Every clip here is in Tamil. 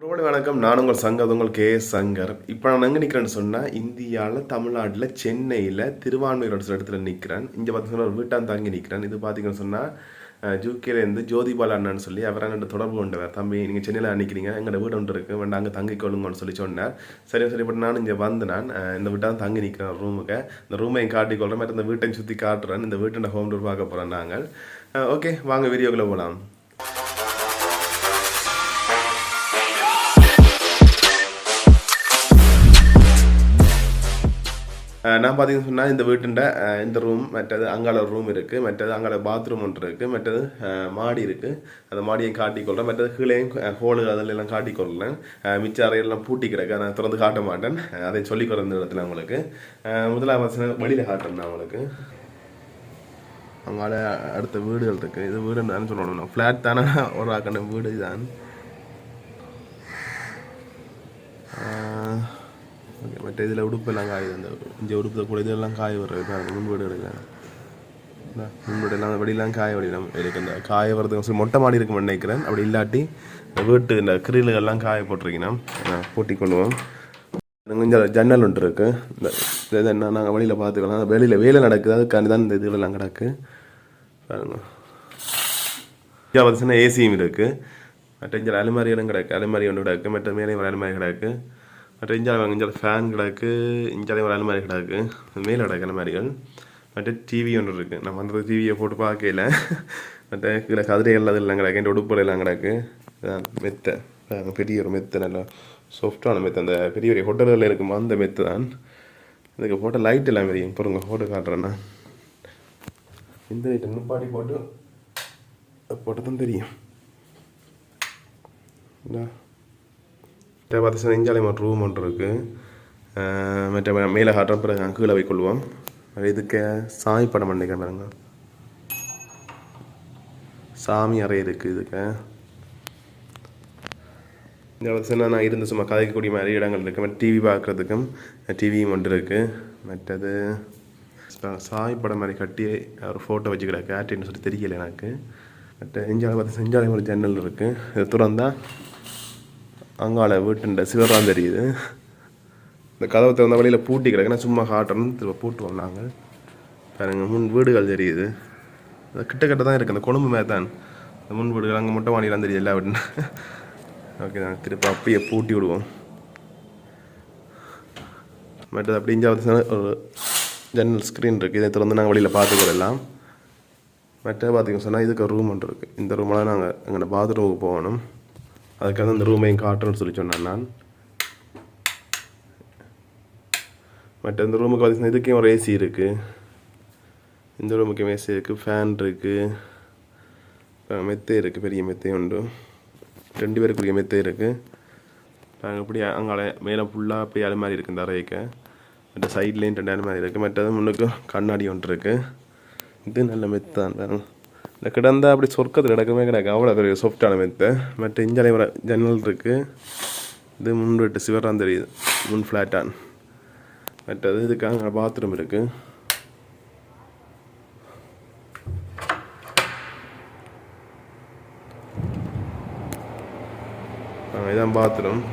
ரோடு வணக்கம். நான் உங்கள் சங்கர், உங்கள் KS Shankar. இப்போ நான் எங்கே நிற்கிறேன்னு சொன்னால், இந்தியாவில் தமிழ்நாட்டில் சென்னையில் திருவான்மையூர் சில இடத்துல நிற்கிறேன். இங்கே பார்த்தீங்கன்னா ஒரு வீட்டான் தாங்கி நிற்கிறேன். இது பார்த்தீங்கன்னு சொன்னால் ஜூகேலேருந்து ஜோதிபாலா அண்ணான்னு சொல்லி அவரை என்கிட்ட தொடர்பு கொண்டவர். தம்பி நீங்கள் சென்னையில் நிற்கிறீங்க, எங்களோட வீடு ஒன்று இருக்குது, வேண்டாம் அங்கே தங்கி கொள்ளுங்கன்னு சொல்லி சொன்னார். சரி பட் நான் இங்கே வந்து நான் இந்த வீட்டான் தங்கி நிற்கிறேன் ரூமுக்கு. இந்த ரூமையும் காட்டிக்கொள்கிறேன், மற்ற இந்த வீட்டையும் சுற்றி காட்டுறேன். இந்த வீட்டை ஹோம் டூர் பார்க்க போகிறோம் நாங்கள். ஓகே, வாங்க வீடியோக்குள்ளே போகலாம். நான் பார்த்தீங்கன்னு சொன்னால் இந்த வீட்டுண்ட இந்த ரூம், மற்றது அங்கால ரூம் இருக்குது, மற்றது அங்கால பாத்ரூம் ஒன்று இருக்குது, மற்றது மாடி இருக்குது. அந்த மாடியை காட்டிக்கொள்கிறேன், மற்றது கீழேயும் ஹோலு அதிலெல்லாம் காட்டிக்கொள்ளேன். மிச்ச அறையெல்லாம் பூட்டி கிடக்கு, நான் திறந்து காட்ட மாட்டேன், அதை சொல்லிக்கிறேன் இந்த இடத்துல உங்களுக்கு. முதலாவது வெளியில் காட்டுறேன் நான் உங்களுக்கு. அங்கால அடுத்த வீடுகள் இருக்குது. இது வீடு தான் சொல்லணும், ஃப்ளாட் தானே, ஒரு ஆக்கின வீடு தான். ஓகே, மற்ற இதில் உடுப்பெல்லாம் காய் வந்து இங்கே உடுப்பு கூட இதெல்லாம் காய் வர்றது முன்வீடு எடுக்கலாம். முன்வீடு எல்லாம் வெளியெல்லாம் காய வடிலாம் இருக்குது. இந்த காய வர்றதுக்கு சொல்லி மொட்டை மாடி இருக்குன்னு நினைக்கிறேன். அப்படி இல்லாட்டி வீட்டு இந்த கிரிலுகள்லாம் காய போட்டிருக்கீங்கன்னா பூட்டி கொள்ளுவோம். கொஞ்சம் ஜன்னல் ஒன்று இருக்குது. இந்த இது என்ன நாங்கள் வெளியில் பார்த்துக்கலாம். வெளியில் வேலை நடக்குது, அதுக்காண்டி தான் இந்த இதுலாம் கிடக்கு பாருங்க. இங்கே பார்த்திங்கன்னா ஏசியும் இருக்குது. மற்ற இங்கே அலுமாரி இடம் கிடக்கு, அலுமாரி ஒன்று கிடக்கு, மற்ற மேலே ஒரு அலுமாரி கிடக்கு, மற்ற இஞ்சால ஃபேன் கிடக்கு, இஞ்சாலே ஒரு அலுமாரி கிடக்கு, மேலே கிடக்கு அலுமாரிகள். மற்ற டிவி ஒன்று இருக்குது. நம்ம அந்த டிவியை போட்டு பார்க்கல. மற்ற கீழே கதிரைகள் அதெல்லாம் கிடக்கு, என் உடுப்புகள் எல்லாம் கிடக்கு. மெத்தை பெரிய ஒரு மெத்தை, நல்லா சாஃப்டான மெத்தை. அந்த பெரிய பெரிய ஹோட்டல்களில் இருக்குமா அந்த மெத்தை தான். இதுக்கு போட்ட லைட் எல்லாம் தெரியும் பாருங்க, போட்டு காட்டுறேன்னா இந்த லைட் நிப்பாட்டி போட்டு தான் தெரியும். பார்த்தீங்கன்னா இஞ்சாலை மற்ற ரூம் ஒன்று இருக்குது. மற்ற மேலே காட்டுற பிறகு கீழே வைக்கொள்வோம். இதுக்கு சாமி படம் பண்ணிக்க பாருங்க, சாமி அறை இருக்குது. இதுக்கு இந்த பார்த்தீங்கன்னா நான் இருந்து சும்மா கதைக்கக்கூடிய மாதிரி இடங்கள் இருக்குது. மற்ற டிவி பார்க்குறதுக்கும் டிவியும் ஒன்று இருக்குது. மற்றது சாமி படம் மாதிரி கட்டி ஒரு ஃபோட்டோ வச்சு கிடக்கு, ஆட்டின்னு சொல்லி தெரியல எனக்கு. மற்ற இஞ்சாலை பார்த்து இஞ்சாலை ஒரு ஜன்னல் இருக்குது. இது திறந்தா அங்கால வீட்டுண்ட சிவரான் தெரியுது. இந்த கதவை திறந்த வழியில் பூட்டி கிடக்குன்னா சும்மா காட்டணும், திரும்ப பூட்டுவோம் நாங்கள். பாருங்க, முன் வீடுகள் தெரியுது. அது கிட்ட தான் இருக்குது, அந்த கொழும்பு மேலே தான் இந்த முன் வீடுகள். அங்கே மொட்டை மாடியெல்லாம் தெரியுது எல்லா வீட்டுன்னு. ஓகே, நாங்கள் திருப்பி அப்படியே பூட்டி விடுவோம். மற்றது அப்படி இங்கே வந்து ஒரு ஜன்னல் ஸ்க்ரீன் இருக்குது, இதை திறந்து நாங்கள் வழியில் பார்த்துக்கிறலாம். மற்ற பார்த்திங்கன்னு சொன்னால் இதுக்கு ரூம் ஒன்று இருக்குது. இந்த ரூமெல்லாம் நாங்கள் எங்களோட பாத்ரூமுக்கு போகணும், அதுக்காக இந்த ரூமையும் காட்டுறேன்னு சொல்லி சொன்னேன் நான். மற்ற இந்த ரூமுக்கு பார்த்தீங்கன்னா இதுக்கே ஒரு ஏசி இருக்குது. இந்த ரூமுக்கு ஏசி இருக்குது, ஃபேன் இருக்குது, மெத்தை இருக்குது, பெரிய மெத்தை உண்டு, 2 பேருக்குரிய மெத்தை இருக்குது. நாங்கள் இப்படி அங்கே மேலே ஃபுல்லாக அப்படி அலுமாரி இருக்குது இந்த அறைக்கு. மற்ற சைட்லேயும் 2 அலுமாரி இருக்குது. மற்றது முன்னுக்கு கண்ணாடி ஒன்று இருக்குது. இது நல்ல மெத்தை தான். இந்த கிடந்தா அப்படி சொர்க்கத்தில் கிடக்கவே கிடக்கு, அவ்வளோ பெரிய சாஃப்டான மெத்தை. மற்ற இஞ்சாலை வர ஜன்னல் இருக்குது. இது முன் வீட்டு சிவரான் தெரியுது, முன் ஃப்ளாட்டான். மற்றது இதுக்காக பாத்ரூம் இருக்குது. இதான் பாத்ரூம்.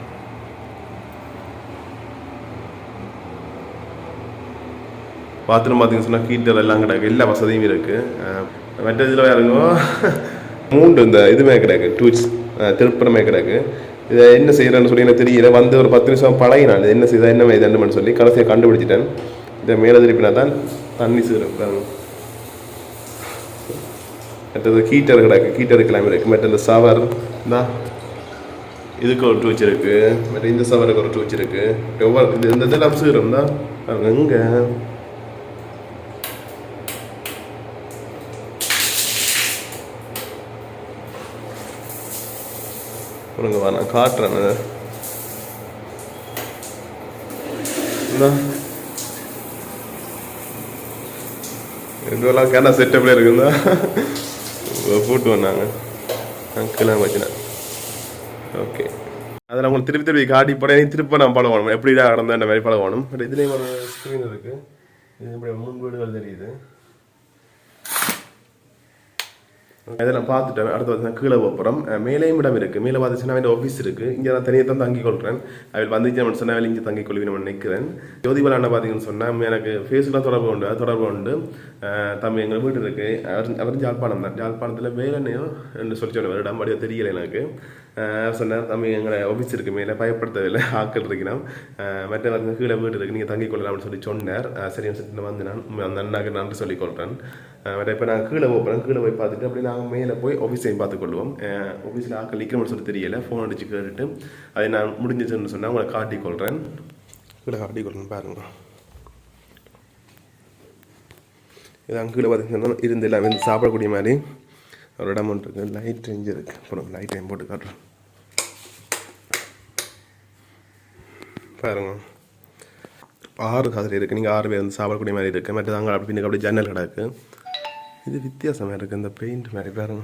பார்த்தீங்கன்னு சொன்னால் ஹீட்டர் எல்லாம் கிடக்கு, எல்லா வசதியும் இருக்குது. மற்ற இதில் வேறுங்க 3 இந்த இதுமே கிடக்கு, டூல்ஸ் திருப்பணமே கிடக்கு. இதை என்ன செய்கிறேன்னு சொல்லி எனக்கு தெரியல. வந்து ஒரு 10 நிமிஷம் பழகினான் என்ன செய்தா என்ன இதுன்னு சொல்லி கடைசியை கண்டுபிடிச்சிட்டேன். இதை மேலே திருப்பினா தான் தண்ணி சீரும். மற்றது ஹீட்டர் கிடக்கு, ஹீட்டருக்கு எல்லாமே இருக்குது. மற்ற இந்த சவர் தான் இதுக்கு ஒரு டூச் இருக்குது. மற்ற இந்த சவருக்கு ஒரு டூச் இருக்குது. ஒவ்வொரு இந்த இதெல்லாம் சீரும் தான் எங்கே நான் காட்டுறேன். இதெல்லாம் கேட்டா செட்டப்ல இருக்குதா போட்டு வந்தாங்க கிளம்ப வச்சுனேன். ஓகே, அதில் உங்களுக்கு திருப்பி காட்டி போட திருப்ப நான் பழகணும், எப்படிடா நடந்தேன் இந்த மாதிரி பழகணும். பட் இதுலேயும் ஒரு ஸ்க்ரீன் இருக்குது. இது இப்படி 3 வீடுகள் தெரியுது. இதெல்லாம் பார்த்துட்டேன். அடுத்து பார்த்தீங்கன்னா கீழே போகிறோம். மேலேயும் இடம் இருக்குது. மேலே பார்த்துச்சுன்னா அவன் ஆஃபீஸ் இருக்குது. இங்கே நான் தனியாக தான் தங்கி கொள்கிறேன். அவள் வந்துச்சு சொன்னால் அவள் இங்கே தங்கி கொள்வேன் நினைக்கிறேன். ஜோதிபாலா பார்த்தீங்கன்னு சொன்னால் எனக்கு ஃபேஸ்புக்கில் தொடர்பு உண்டு. தம்பி எங்கள் வீடு இருக்குது. அவர் ஜாழ்ப்பாணம் தான். ஜாழ்ப்பாணத்தில் வேலைனையோ என்று சொல்லி சொன்ன இடம் அப்படியே தெரியலை எனக்கு. சொன்னார் தம்பி எங்களை ஆஃபீஸ் இருக்குது மேலே பயப்படுத்தவில்லை ஆக்கள் இருக்கிறோம். மற்றவர்கள் கீழே வீடு இருக்குது நீங்கள் தங்கி கொள்ளலாம்னு சொல்லி சொன்னார். சரின்னு சொல்லிட்டு வந்து நான் அந்த அண்ணாக்கு நன்றி சொல்லிக்கொள்கிறேன். இப்போ நாங்கள் கீழே போகிறோம். கீழே போய் பார்த்துட்டு அப்படி நாங்கள் மேலே போய் ஆஃபீஸையும் பார்த்துக்கொள்வோம். ஆஃபீஸில் ஆக்கள் நிற்கணும்னு சொல்லி தெரியலை. ஃபோன் அடித்து கேட்டுட்டு அதை நான் முடிஞ்சிச்சுன்னு சொன்னால் உங்களை காட்டிக்கொள்கிறேன். கீழே காட்டிக்கொள்கிறேன் பாருங்கள். இது அங்கே கீழே பார்த்தீங்கன்னா இருந்து எல்லாம் வந்து சாப்பிடக்கூடிய மாதிரி ஒரு இடம் ஒன்று இருக்குது. லைட் ரேஞ்சு இருக்குது. அப்புறம் லைட் டைம் போட்டு காட்டுறேன் பாருங்க. 6 கதிரை இருக்குது. நீங்கள் 6 பேர் வந்து சாப்பிடக்கூடிய மாதிரி இருக்குது. மற்ற தாங்க அப்படி பின்னுக்கு அப்படி ஜன்னல் கடை இருக்குது. இது வித்தியாசமாக இருக்குது. இந்த பெயிண்ட் மாதிரி பாருங்க.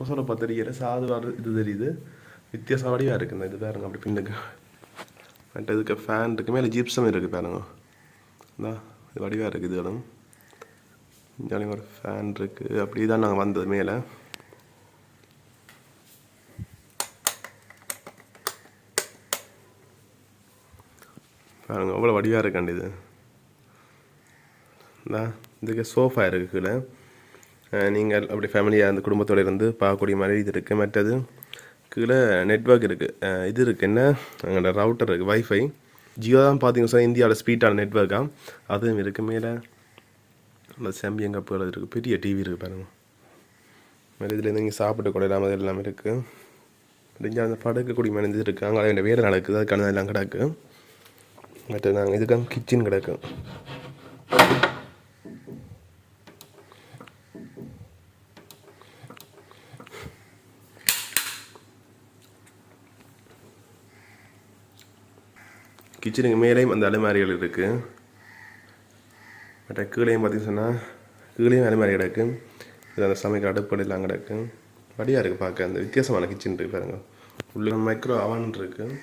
சொல்ல பார்த்துருக்கிற சாதுவாக இது தெரியுது. வித்தியாசம் வடிவாக இருக்குது. இது பாருங்க அப்படி பின்னுக்கு. மற்ற இதுக்கு ஃபேன் இருக்குது. மேலே ஜிப்ஸும் இருக்குது பாருங்க. இது வடிவாக இருக்குது. இது இடம் இங்கே ஒரு ஃபேன் இருக்குது. அப்படி தான் நாங்கள் வந்தது மேலே. பாருங்க அவ்வளோ வடிவாக இருக்காண்டு. இது இதுக்கு சோஃபா இருக்குது கீழே. நீங்கள் அப்படி ஃபேமிலியாக அந்த குடும்பத்தோடு இருந்து பார்க்கக்கூடிய மாதிரி இது இருக்குது. மற்றது கீழே நெட்ஒர்க் இருக்குது. இது இருக்குது என்ன அங்கே ரவுட்டர் இருக்குது. வைஃபை ஜியோ தான் பார்த்தீங்கன்னா சார் இந்தியாவில் ஸ்பீடான நெட்ஒர்க்காக அதுவும் இருக்குது. மேலே அந்த சாம்பியன் கப்புகள் இருக்குது. பெரிய டிவி இருக்குது பாருங்கள். மேலே இதுலேருந்து இங்கே சாப்பிட்டு கொள்ளலாம். அது எல்லாமே இருக்குது. இங்கே அந்த படுக்கக்கூடிய மாதிரி இது இருக்குது. அங்கே வேறு வேலை நடக்குது. அதுக்கான எல்லாம் கிடக்கு. மற்ற நாங்கள் இதுக்காக கிச்சன் கிடக்கு. கிச்சனுக்கு மேலேயும் அந்த அலுமாரிகள் இருக்குது. மற்ற கீழையும் பார்த்தீங்கன்னு சொன்னால் கீழையும் அலுமாரி கிடக்கு. இது அந்த சமைக்கிற அடுப்பெல்லாம் கிடக்கு. வடியாக இருக்குது பார்க்க. அந்த வித்தியாசமான கிச்சன் இருக்குது பாருங்கள். உள்ள மைக்ரோ அவன் இருக்குது.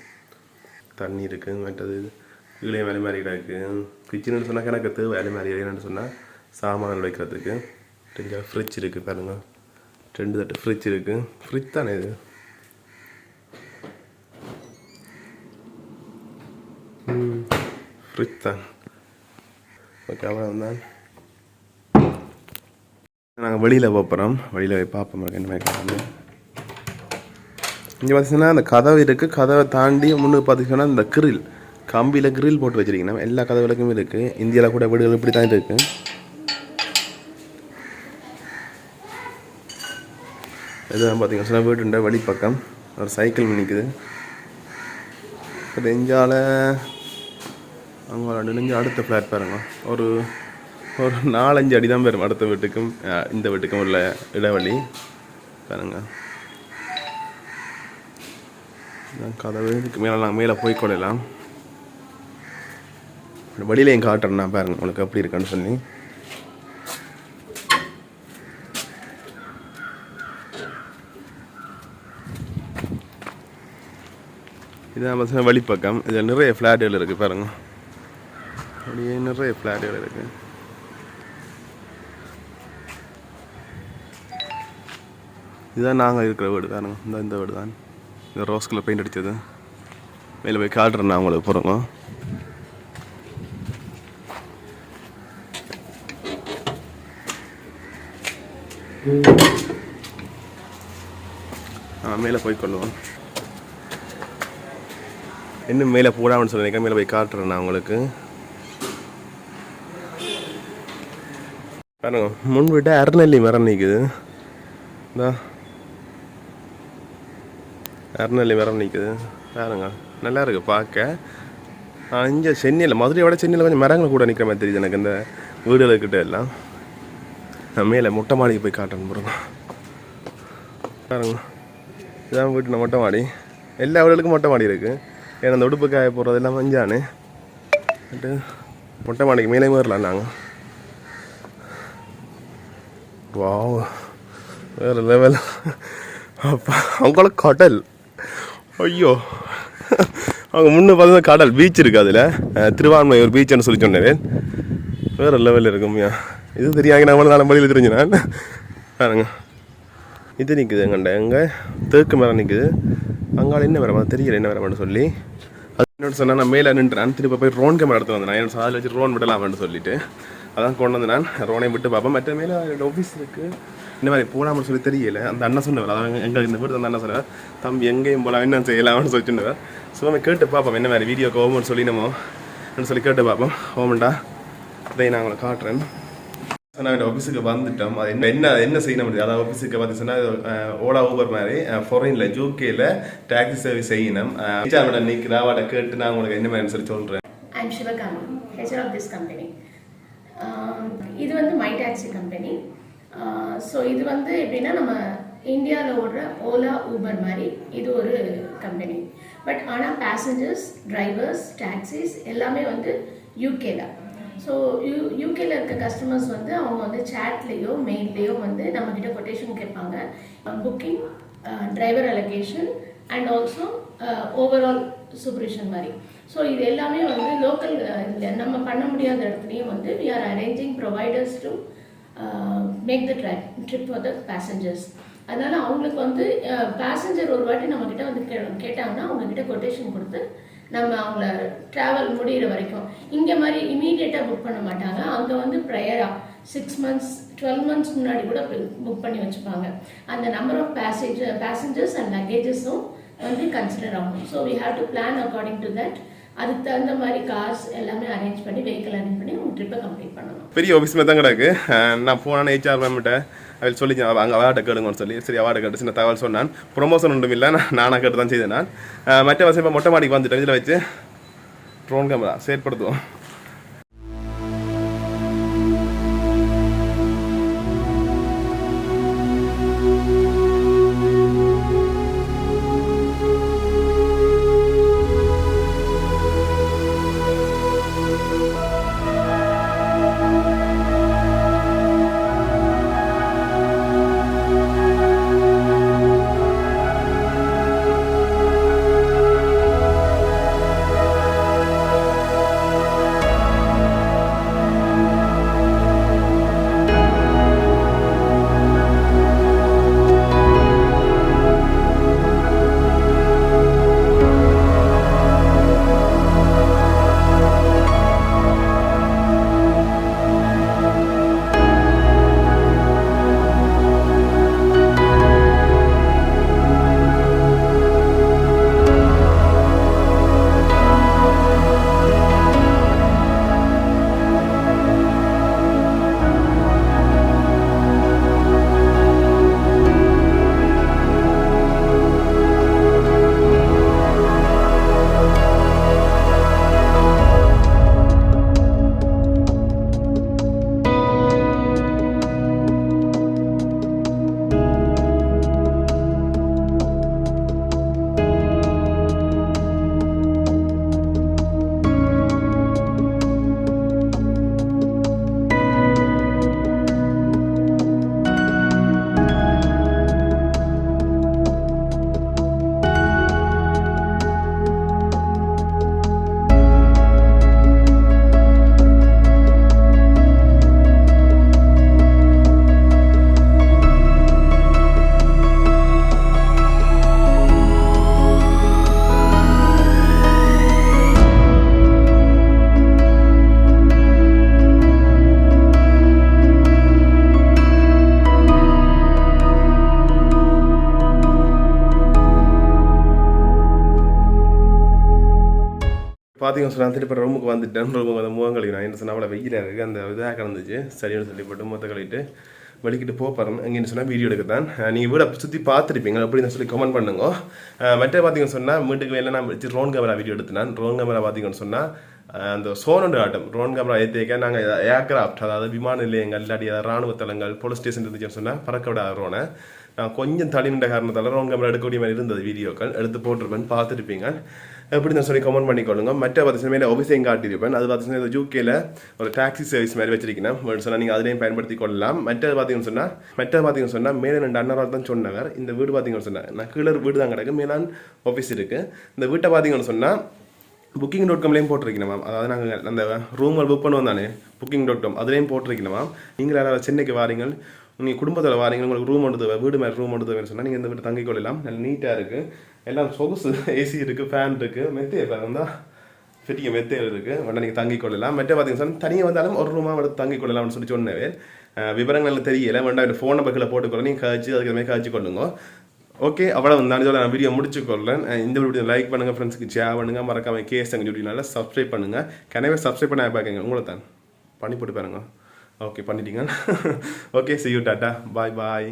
தண்ணி இருக்குது. மற்றது கீழையும் அலுமாரி கிடக்கு. கிச்சன்னு சொன்னால் எனக்கு தேவை அலுமாரி என்னென்னு சொன்னால் சாமான்கள் வைக்கிறதுக்கு. 2 ஃப்ரிட்ஜ் இருக்குது பாருங்கள். 2 தட்டு ஃப்ரிட்ஜ் இருக்குது. ஃப்ரிட்ஜ் தானே இது. ஃப்ரிட்ஜ் தான். ஓகே அவ்வளோ தான். நாங்கள் வெளியில் போகிறோம். வெளியில் போய் பார்ப்போம் என்ன மாதிரி. இங்கே பார்த்தீங்கன்னா அந்த கதவு இருக்குது. கதவை தாண்டி முன்னுக்கு பார்த்தீங்கன்னா இந்த கிரில் கம்பியில் கிரில் போட்டு வச்சுருக்கீங்க. எல்லா கதவுகளுக்கும் இருக்குது. இந்தியாவில் கூட வீடுகள் இப்படி தான் இருக்குது. இதுதான் பார்த்தீங்கன்னா சில வீட்டுண்ட வழிப்பக்கம் ஒரு சைக்கிள் நிற்குது. நெஞ்சால் அவங்க நெஞ்சு அடுத்த ஃப்ளாட் பாருங்க. ஒரு 4-5 அடி தான் வரும் அடுத்த வீட்டுக்கும் இந்த வீட்டுக்கும் உள்ள இடைவெளி பாருங்க. கதவு இதுக்கு மேலே நாங்கள் மேலே போய் கொள்ளலாம். வழியிலையும் காட்டுறேன்னா பாருங்க உங்களுக்கு எப்படி இருக்கான்னு சொல்லி. இதான் பார்த்தீங்கன்னா வழிப்பக்கம். இதில் நிறைய ஃப்ளாட்டுகள் இருக்குது பாருங்க. அப்படியே நிறைய ஃப்ளாட்டுகள் இருக்குது. இதுதான் நாங்கள் இருக்கிற வீடு பாருங்க. இந்த வீடு தான். இந்த ரோஸ் கலர் பெயிண்ட் அடித்தது. மேலே போய் காட்டுறேன் அவங்களுக்கு போகிறோங்க. மேலே போய் கொள்ளுவோம். இன்னும் மேலே போடாமன்னு சொல்லி மேலே போய் காட்டுறேன் நான் உங்களுக்கு. பாருங்க முன்விட்ட அருநெல்லி மரம் நிற்குது. இந்த அருநெல்லி மரம் நிற்குது பாருங்க. நல்லா இருக்குது பார்க்க. இங்கே சென்னையில் மதுரையோட சென்னையில் கொஞ்சம் மரங்கள் கூட நிற்கிற மாதிரி தெரியுது எனக்கு இந்த வீடுகளுக்கிட்ட எல்லாம். நான் மேலே மொட்டை மாடிக்கு போய் காட்டுறேன் பாருங்க. பாருங்க இதான் வீட்டு மொட்டை மாடி. எல்லா வீடுகளுக்கும் மொட்டை மாடி இருக்குது. ஏன்னா அந்த உடுப்பு காய போடுறது எல்லாம் மஞ்சானு மொட்டை மாடிக்கு மேலே வரலாம் நாங்கள். வாவ் வேறு லெவல். அப்பா அவங்களுக்கு கடல். ஐயோ அவங்க முன்னே பார்த்தா கடல் பீச் இருக்குது. அதில் திருவான்மையூர் பீச்சுன்னு சொல்லி சொன்னேன். வேறு லெவலில் இருக்கும்யா. இது தெரியாங்க நம்மள நாலு மொழியில் தெரிஞ்சு நான் பாருங்க. இது நிற்குது எங்கே தேக்கு மரம் நிற்குது. அங்கால என்ன வரமா தெரியல, என்ன வரமான்னு சொல்லி அது என்னோட சொன்னால் நான் மேலே நின்றுறேன். திருப்பி போய் ரோன் கேமரா எடுத்து வந்தேன். என்னோட சாதில் வச்சு ரோன் விடலாமான்னு சொல்லிட்டு அதான் கொண்டு வந்து நான் ரோனை விட்டு பார்ப்பேன். மற்ற மேலே என்னோட ஆஃபீஸ் இருக்குது. இந்த மாதிரி போடாமல் சொல்லி தெரியல. அந்த அண்ணன் சொன்னவர், அதான் எங்கள் இந்த வீடு அந்த அண்ணன் சொன்னார், தம்பி எங்கேயும் போகலாம் என்ன செய்யலாம்னு சொல்லி சொன்னவர். ஸோ நம்ம கேட்டு பார்ப்போம் என்ன மாதிரி வீடியோக்கு ஓமன்னு சொல்லி நம்ம சொல்லி கேட்டு பார்ப்போம். ஓமண்டா இதை நான் உங்களை காட்டுறேன். நான் ஆஃபீஸுக்கு வந்துட்டோம். அது என்ன செய்யணும் முடியாது. அதாவது ஆஃபீஸுக்கு பார்த்தீங்கன்னா ஓலா ஊபர் மாதிரி ஃபாரின்ல யூகேல டாக்ஸி சர்வீஸ் செய்யணும். நிற்கிற அவட கேட்டு நான் உங்களுக்கு என்ன மாதிரி சொல்லி சொல்கிறேன். I'm Sivakami, HR of this company. இது வந்து மை டாக்ஸி கம்பெனி. ஸோ இது வந்து எப்படின்னா நம்ம இந்தியாவில் ஓடுற ஓலா ஊபர் மாதிரி இது ஒரு கம்பெனி. பட் ஆனால் பேசஞ்சர்ஸ், டிரைவர்ஸ், டாக்ஸிஸ் எல்லாமே வந்து யூகேல. ஸோ யூகேல இருக்க கஸ்டமர்ஸ் வந்து அவங்க வந்து சேட்லேயோ மெயில்லையோ வந்து நம்மக்கிட்ட கொட்டேஷன் கேட்பாங்க. Booking, driver allocation and also overall supervision மாதிரி. ஸோ இது எல்லாமே வந்து லோக்கல் நம்ம பண்ண முடியாத இடத்துலையும் வந்து we are arranging providers to make the trip for the passengers. அதனால அவங்களுக்கு வந்து பேசஞ்சர் ஒரு வாட்டி நம்மக்கிட்ட வந்து கேட்டாங்கன்னா அவங்கக்கிட்ட கொட்டேஷன் கொடுத்து நம்ம அவங்கள ட்ராவல் முடிகிற வரைக்கும் இங்கே மாதிரி இமீடியட்டாக புக் பண்ண மாட்டாங்க. அங்கே வந்து ப்ரையராக 6 months 12 months முன்னாடி கூட புக் பண்ணி வச்சுப்பாங்க. அந்த நம்பர் ஆஃப் பேசஞ்சர்ஸ் அண்ட் லக்கேஜஸும் வந்து கன்சிடர் ஆகும். So we have to plan according to that. அதுக்கு தகுந்த மாதிரி கார்ஸ் எல்லாமே அரேஞ்ச் பண்ணி வெஹிக்கிள் அரேஞ்ச் பண்ணி உங்கள் ட்ரிப்பை கம்ப்ளீட் பண்ணணும். பெரிய ஆஃபீஸ் மாதிரி தான் கிடக்கு. நான் போனேன் HR மேம்கிட்ட அவள் சொல்லி அங்கே அவார்டை கேளுங்கன்னு சொல்லி சரி அவார்டை கேட்டு சின்ன தகவல் சொன்னான். ப்ரொமோஷன் ஒன்றும் இல்லை, நானாக கேட்டு தான் செய்தேன். நான் மற்ற வருஷம் இப்போ மொட்டை மாடிக்கு வந்துட்டேன். இதில் வச்சு ட்ரோன் கேமரா செயற்படுத்துவோம். பார்த்தீங்கன்னு சொன்னால் திருப்பி ரூமுக்கு வந்துட்டேன். ரூமுக்கு வந்து முகம் கழிக்கிறேன். என்ன சொன்னால் அவ்வளோ வெயிலாக இருக்குது. அந்த இதாக கிடந்துச்சு. சரின்னு சொல்லி போட்டு முகத்தை கழிட்டு வெளிக்கிட்டு போகிறேன். எங்கேன்னு சொன்னால் வீடியோ எடுக்கத்தான். நீங்கள் வீடை சுற்றி பார்த்துருப்பீங்க அப்படின்னு சொல்லி கமெண்ட் பண்ணுங்க. மற்ற பார்த்தீங்கன்னு சொன்னால் வீட்டுக்கு வெளில நான் வச்சு ரோன் கேமரா வீடியோ எடுத்தேன். ரோன் கேமரா பார்த்தீங்கன்னு சொன்னால் அந்த சோனோண்டு ஆட்டம் ரோன் கேமரா ஏற்றிக்க நாங்கள் ஏர்கிராஃப்ட், அதாவது விமான நிலையங்கள் இல்லாட்டி ராணுவ தளங்கள் போலீஸ் ஸ்டேஷன் இருந்துச்சுன்னு சொன்னால் பறக்க விட ரோனை நான் கொஞ்சம் தள்ளி நின்ற காரணத்தால் ரோன் கேமரா எடுக்கக்கூடிய மாதிரி இருந்தது. வீடியோக்கள் எடுத்து போட்டிருப்பேன், பார்த்துருப்பீங்க. எப்படி நான் சொல்லி கமெண்ட் பண்ணிக்கொள்ளுங்க. மற்ற பார்த்தீங்கன்னா மேலே ஆஃபீஸையும் காட்டியிருப்பேன். அது பார்த்தீங்கன்னா யூகேல ஒரு டாக்ஸி சர்வீஸ் மாதிரி வச்சிருக்கேன் சொன்னால் நீங்கள் அதிலையும் பயன்படுத்தி கொள்ளலாம். மற்றது பார்த்தீங்கன்னு சொன்னால் மேலே 2 அண்ணரால் தான் சொன்னவர். இந்த வீடு பார்த்தீங்கன்னு சொன்னால் நான் கீழே வீடு தான் கிடக்கு, மேலான் ஆஃபீஸ் இருக்குது. இந்த வீட்டை பார்த்தீங்கன்னு சொன்னால் booking.comலையும் போட்டிருக்கணும் மேம். அதாவது நாங்கள் அந்த ரூம்கள் புக் பண்ணுவோம் தானே booking.com அதுலேயும் போட்டிருக்கணும் மேம். நீங்கள் யாராவது சென்னைக்கு வாரீங்கள், நீங்கள் குடும்பத்தில் வாரீங்க, உங்களுக்கு ரூம் ஒன்று தேவை, வீடு மாதிரி ரூம் ஒன்று தேவைன்னு சொன்னால் நீங்கள் இந்த வீட்டு தங்கிக் கொள்ளலாம். நல்ல நீட்டாக இருக்குது, எல்லாம் சொகுசு, ஏசி இருக்குது, ஃபேன் இருக்குது, மெத்தையை தான் பெரிய மெத்தைகள் இருக்குது, வேண்டாம் நீங்கள் தங்கிக் கொள்ளலாம். மெட்டை பார்த்தீங்கன்னா சொன்னால் தனியாக வந்தாலும் ஒரு ரூமாக எடுத்து தங்கிக் கொள்ளலாம்னு சொல்லி சொன்னவே விவரங்கள் தெரியலை, வேண்டாம் இந்த ஃபோன் நம்பர்களை போட்டுக்கொள்ள நீங்கள் காய்ச்சி அதுக்கு மாதிரி காய்ச்சி கொள்ளுங்க. ஓகே, அவ்வளோ நான் இதோட நான் வீடியோ முடிச்சுக்கொள்ளேன். இந்த வீடியோ லைக் பண்ணுங்கள், ஃப்ரெண்ட்ஸுக்கு ஷேர் பண்ணுங்கள், மறக்காமல் KS Shankar யூடியூப்னால சப்ஸ்கிரைப் பண்ணுங்கள். கனவே சப்ஸ்கிரைப் பண்ண பார்க்குங்க, உங்களை தான் பண்ணி போட்டு பாருங்க. ஓகே பண்ணிட்டீங்க. Okay, see you, tata, bye bye.